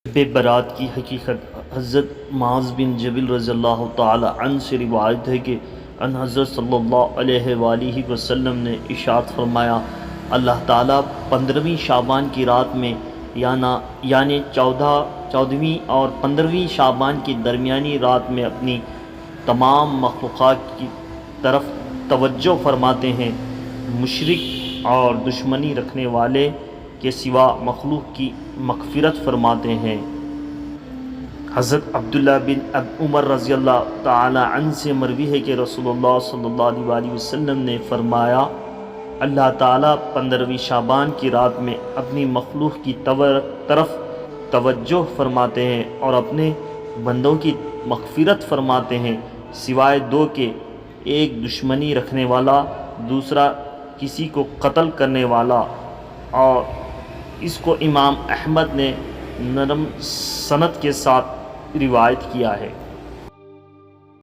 بے برات کی حقیقت حضرت معاذ بن جبل رضی اللہ تعالی عنہ سے روایت ہے کہ ان حضرت صلی اللہ علیہ وآلہ وسلم نے ارشاد فرمایا، اللہ تعالیٰ 15ویں شعبان کی رات میں یعنی 14ویں اور 15ویں شعبان کی درمیانی رات میں اپنی تمام مخلوقات کی طرف توجہ فرماتے ہیں، مشرک اور دشمنی رکھنے والے کے سوا مخلوق کی مغفرت فرماتے ہیں۔ حضرت عبداللہ بن عمر رضی اللہ تعالی عنہ سے مروی ہے کہ رسول اللہ صلی اللہ علیہ وآلہ وسلم نے فرمایا، اللہ تعالیٰ 15ویں شعبان کی رات میں اپنی مخلوق کی طرف توجہ فرماتے ہیں اور اپنے بندوں کی مغفرت فرماتے ہیں، سوائے دو کے، ایک دشمنی رکھنے والا، دوسرا کسی کو قتل کرنے والا۔ اور اس کو امام احمد نے نرم سند کے ساتھ روایت کیا ہے۔